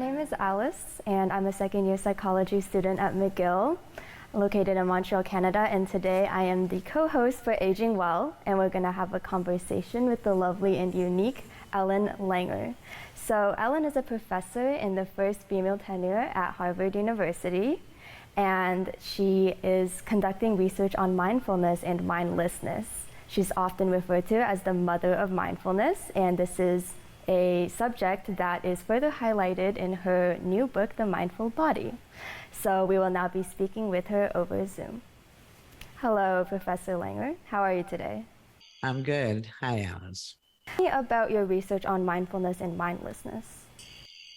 My name is Alice, and I'm a second-year psychology student at McGill, located in Montreal, Canada, and today I am the co-host for Aging Well, and we're going to have a conversation with the lovely and unique Ellen Langer. So Ellen is a professor in the first female tenure at Harvard University, and she is conducting research on mindfulness and mindlessness. She's often referred to as the mother of mindfulness, and this is a subject that is further highlighted in her new book, The Mindful Body. So we will now be speaking with her over Zoom. Hello, Professor Langer. How are you today? I'm good. Hi, Alice. Tell me about your research on mindfulness and mindlessness.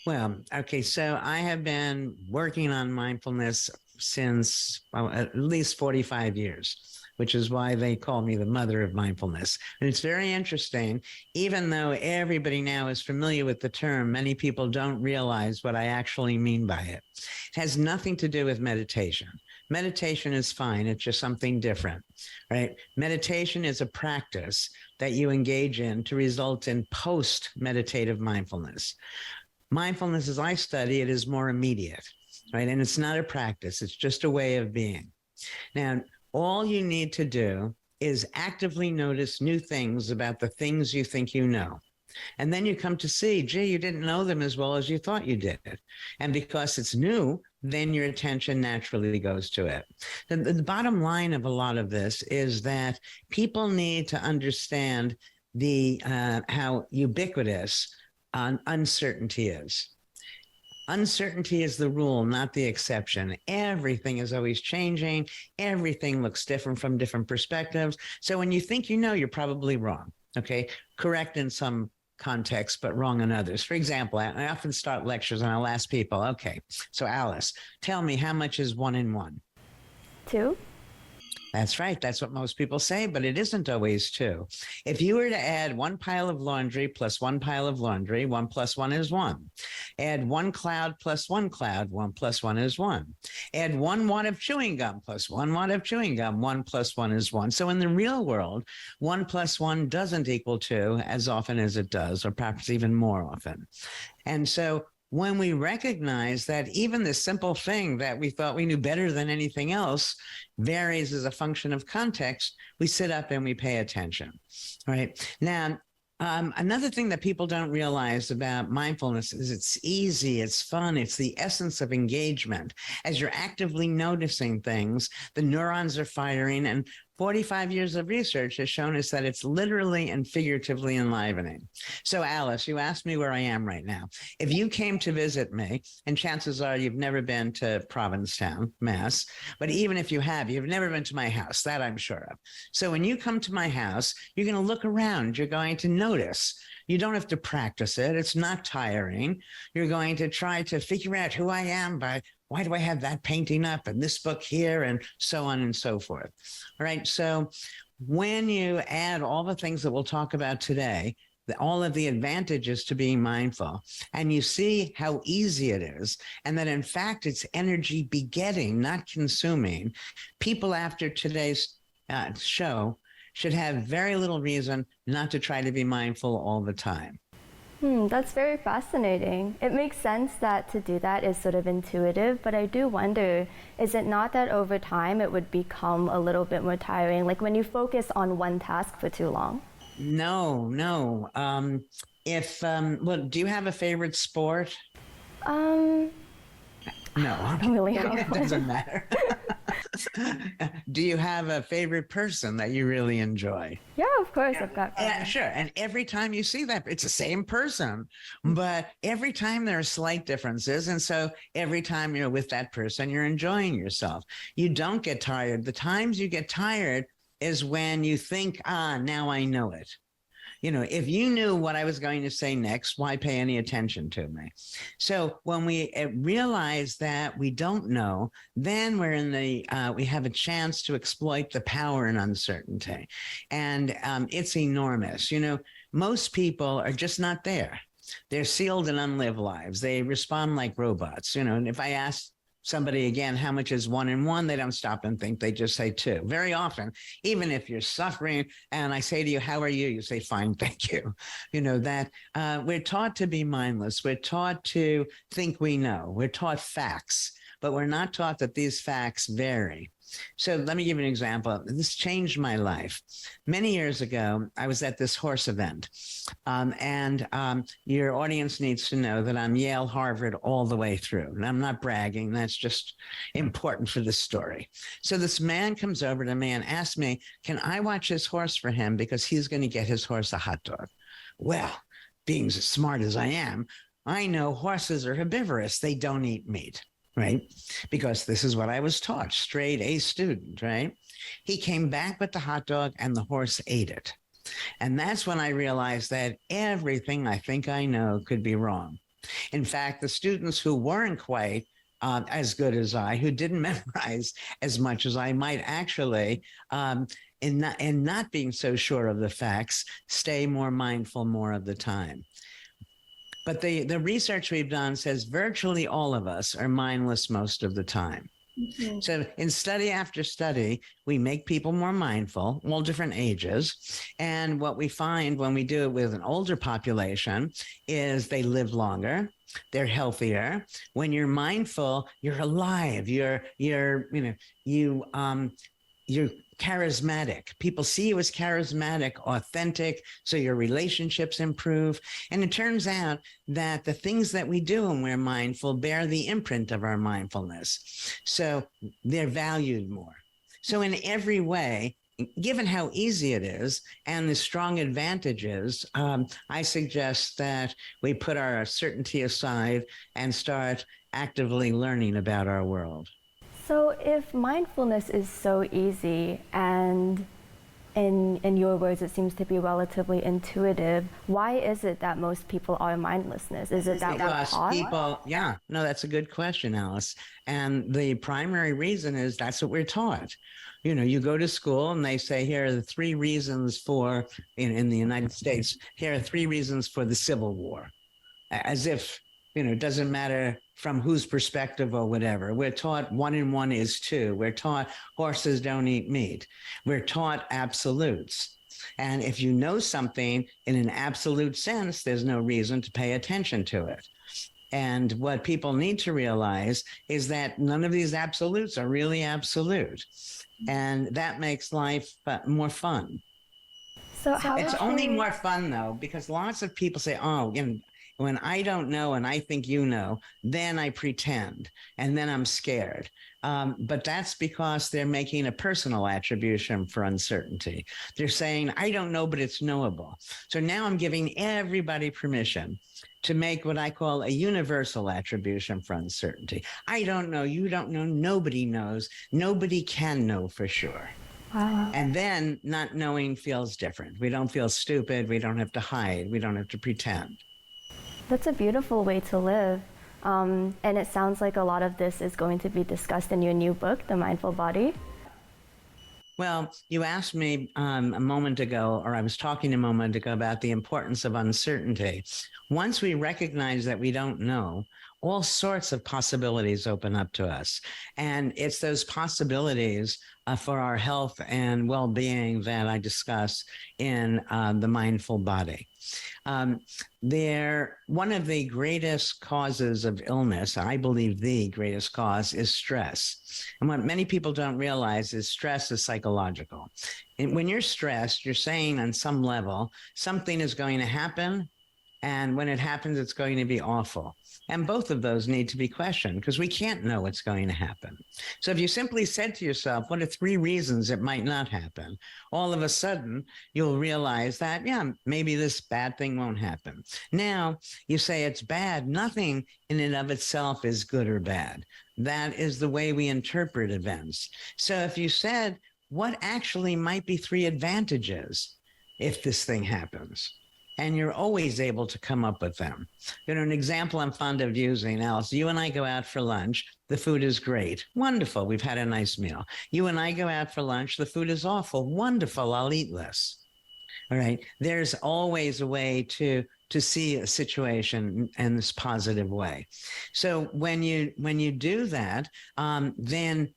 Well, okay, so I have been working on mindfulness since at least 45 years. Which is why they call me the mother of mindfulness. And it's very interesting. Even though everybody now is familiar with the term, many people don't realize what I actually mean by it. It has nothing to do with meditation. Meditation is fine. It's just something different, right? Meditation is a practice that you engage in to result in post-meditative mindfulness. Mindfulness, as I study it, is more immediate, right? And it's not a practice. It's just a way of being. Now, all you need to do is actively notice new things about the things you think you know. And then you come to see, gee, you didn't know them as well as you thought you did. And because it's new, then your attention naturally goes to it. The bottom line of a lot of this is that people need to understand how ubiquitous uncertainty is. Uncertainty is the rule, not the exception. Everything is always changing. Everything looks different from different perspectives. So when you think you know, you're probably wrong. Okay. Correct in some contexts, but wrong in others. For example, I often start lectures and I'll ask people, okay, so Alice, tell me, how much is 1 and 1? 2. That's right. That's what most people say, but it isn't always 2. If you were to add 1 pile of laundry plus 1 pile of laundry, 1 plus 1 is 1. Add 1 cloud plus 1 cloud, 1 plus 1 is 1. Add 1 wad of chewing gum plus 1 wad of chewing gum, 1 plus 1 is 1. So in the real world, 1 plus 1 doesn't equal 2 as often as it does, or perhaps even more often. And so when we recognize that even the simple thing that we thought we knew better than anything else varies as a function of context, we sit up and we pay attention. All right. Now, another thing that people don't realize about mindfulness is it's easy, it's fun, it's the essence of engagement. As you're actively noticing things, the neurons are firing, and 45 years of research has shown us that it's literally and figuratively enlivening. So Alice, you asked me where I am right now. If you came to visit me, and chances are you've never been to Provincetown, Mass, but even if you have, you've never been to my house, that I'm sure of. So when you come to my house, you're going to look around, you're going to notice. You don't have to practice it. It's not tiring. You're going to try to figure out who I am by, why do I have that painting up and this book here, and so on and so forth. All right. So when you add all the things that we'll talk about today, all of the advantages to being mindful, and you see how easy it is, and that in fact it's energy begetting, not consuming, people after today's show should have very little reason not to try to be mindful all the time. That's very fascinating. It makes sense that to do that is sort of intuitive, but I do wonder, is it not that over time it would become a little bit more tiring, like when you focus on one task for too long? No. Well, do you have a favorite sport? No, No, I don't really have it one. doesn't matter. Do you have a favorite person that you really enjoy? Yeah, of course, I've got Yeah, sure. And every time you see that, it's the same person, but every time there are slight differences. And so every time you're with that person, you're enjoying yourself. You don't get tired. The times you get tired is when you think, now I know it. You know, if you knew what I was going to say next, why pay any attention to me? So when we realize that we don't know, then we're in we have a chance to exploit the power in uncertainty. And it's enormous. You know, most people are just not there. They're sealed in unlived lives. They respond like robots. You know, and if I ask somebody again, how much is 1 and 1? They don't stop and think. They just say 2. Very often, even if you're suffering and I say to you, how are you? You say, fine, thank you. You know, that we're taught to be mindless. We're taught to think we know. We're taught facts, but we're not taught that these facts vary. So let me give you an example. This changed my life. Many years ago, I was at this horse event. And your audience needs to know that I'm Yale, Harvard all the way through. And I'm not bragging. That's just important for the story. So this man comes over to me and asks me, can I watch his horse for him because he's going to get his horse a hot dog? Well, being as smart as I am, I know horses are herbivorous. They don't eat meat. Right? Because this is what I was taught, straight A student, right? He came back with the hot dog and the horse ate it. And that's when I realized that everything I think I know could be wrong. In fact, the students who weren't quite as good as I, who didn't memorize as much as I might actually, in not being so sure of the facts, stay more mindful more of the time. But the research we've done says virtually all of us are mindless most of the time. Mm-hmm. So in study after study, we make people more mindful, all different ages. And what we find when we do it with an older population is they live longer, they're healthier. When you're mindful, you're alive, you're charismatic. People see you as charismatic, authentic, so your relationships improve. And it turns out that the things that we do when we're mindful bear the imprint of our mindfulness. So they're valued more. So in every way, given how easy it is and the strong advantages, I suggest that we put our certainty aside and start actively learning about our world. So if mindfulness is so easy and in your words it seems to be relatively intuitive, why is it that most people are mindlessness? Is it that we're taught? People, yeah, no, that's a good question, Alice. And the primary reason is that's what we're taught. You know, you go to school and they say, here are the 3 reasons for, in the United States, here are 3 reasons for the Civil War. As if, it doesn't matter from whose perspective or whatever. We're taught 1 and 1 is 2. We're taught horses don't eat meat. We're taught absolutes. And if you know something in an absolute sense, there's no reason to pay attention to it. And what people need to realize is that none of these absolutes are really absolute. And that makes life more fun. So it's only more fun, though, because lots of people say, when I don't know and I think you know, then I pretend and then I'm scared. But that's because they're making a personal attribution for uncertainty. They're saying, I don't know, but it's knowable. So now I'm giving everybody permission to make what I call a universal attribution for uncertainty. I don't know, you don't know, nobody knows, nobody can know for sure. Wow. And then not knowing feels different. We don't feel stupid, we don't have to hide, we don't have to pretend. That's a beautiful way to live. And it sounds like a lot of this is going to be discussed in your new book, The Mindful Body. Well, you asked me a moment ago, or I was talking a moment ago about the importance of uncertainty. Once we recognize that we don't know, all sorts of possibilities open up to us. And it's those possibilities for our health and well-being that I discuss in The Mindful Body. One of the greatest causes of illness, I believe the greatest cause, is stress. And what many people don't realize is stress is psychological. And when you're stressed, you're saying on some level, something is going to happen. And when it happens, it's going to be awful. And both of those need to be questioned because we can't know what's going to happen. So if you simply said to yourself, what are 3 reasons it might not happen? All of a sudden, you'll realize that, maybe this bad thing won't happen. Now, you say it's bad. Nothing in and of itself is good or bad. That is the way we interpret events. So if you said, what actually might be 3 advantages if this thing happens? And you're always able to come up with them. An example I'm fond of using, Alice, you and I go out for lunch. The food is great. Wonderful. We've had a nice meal. You and I go out for lunch. The food is awful. Wonderful. I'll eat less. All right. There's always a way to see a situation in this positive way. So when you do that, then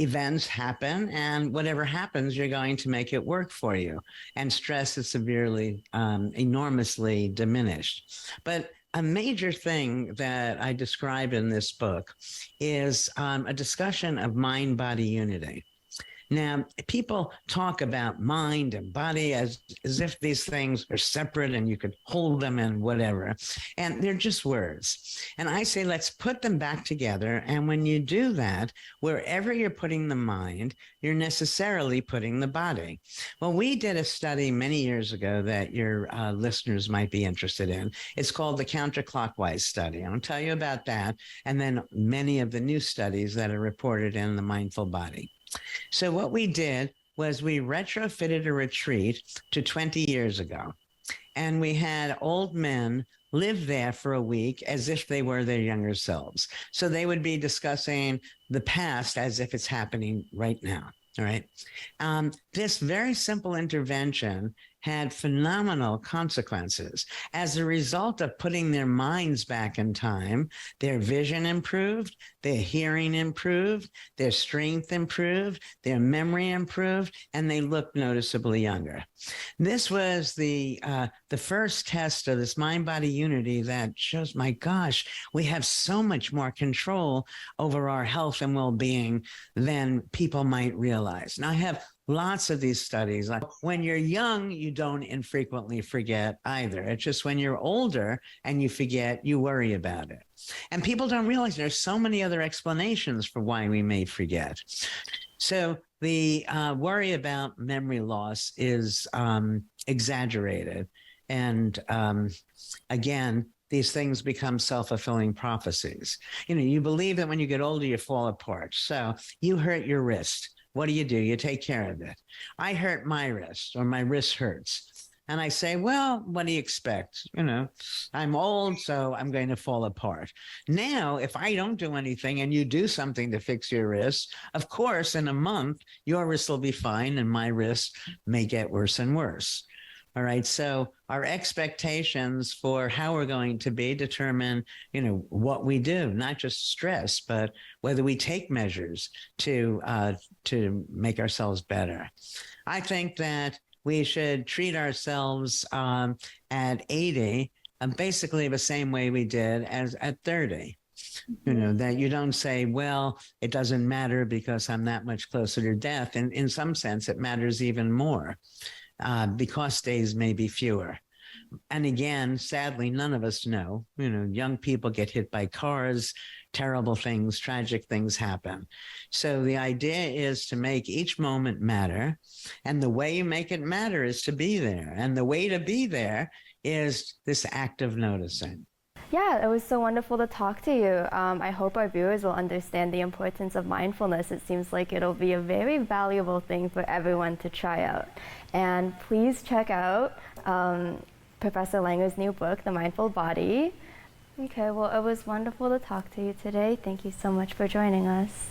events happen, and whatever happens, you're going to make it work for you. And stress is severely, enormously diminished. But a major thing that I describe in this book is a discussion of mind-body unity. Now, people talk about mind and body as if these things are separate and you could hold them and whatever. And they're just words. And I say, let's put them back together. And when you do that, wherever you're putting the mind, you're necessarily putting the body. Well, we did a study many years ago that your listeners might be interested in. It's called the counterclockwise study. I'll tell you about that. And then many of the new studies that are reported in the mindful body. So what we did was we retrofitted a retreat to 20 years ago. And we had old men live there for a week as if they were their younger selves. So they would be discussing the past as if it's happening right now. All right. This very simple intervention had phenomenal consequences. As a result of putting their minds back in time, their vision improved, their hearing improved, their strength improved, their memory improved, and they looked noticeably younger. This was the first test of this mind-body unity that shows, my gosh, we have so much more control over our health and well-being than people might realize. Now, I have lots of these studies. Like when you're young, you don't infrequently forget either. It's just when you're older and you forget, you worry about it. And people don't realize there's so many other explanations for why we may forget. So the worry about memory loss is exaggerated. And again, these things become self-fulfilling prophecies. You know, you believe that when you get older, you fall apart. So you hurt your wrist. What do? You take care of it. I hurt my wrist, or my wrist hurts. And I say, well, what do you expect? You know, I'm old, so I'm going to fall apart. Now, if I don't do anything and you do something to fix your wrist, of course, in a month, your wrist will be fine and my wrist may get worse and worse. All right. So our expectations for how we're going to be determine, you know, what we do, not just stress, but whether we take measures to make ourselves better. I think that we should treat ourselves at 80 basically the same way we did as at 30. You know, that you don't say, well, it doesn't matter because I'm that much closer to death. And in some sense, it matters even more. Because days may be fewer. And again, sadly, none of us know. You know, young people get hit by cars, terrible things, tragic things happen. So the idea is to make each moment matter. And the way you make it matter is to be there. And the way to be there is this act of noticing. Yeah, it was so wonderful to talk to you. I hope our viewers will understand the importance of mindfulness. It seems like it'll be a very valuable thing for everyone to try out. And please check out Professor Langer's new book, The Mindful Body. Okay, well, it was wonderful to talk to you today. Thank you so much for joining us.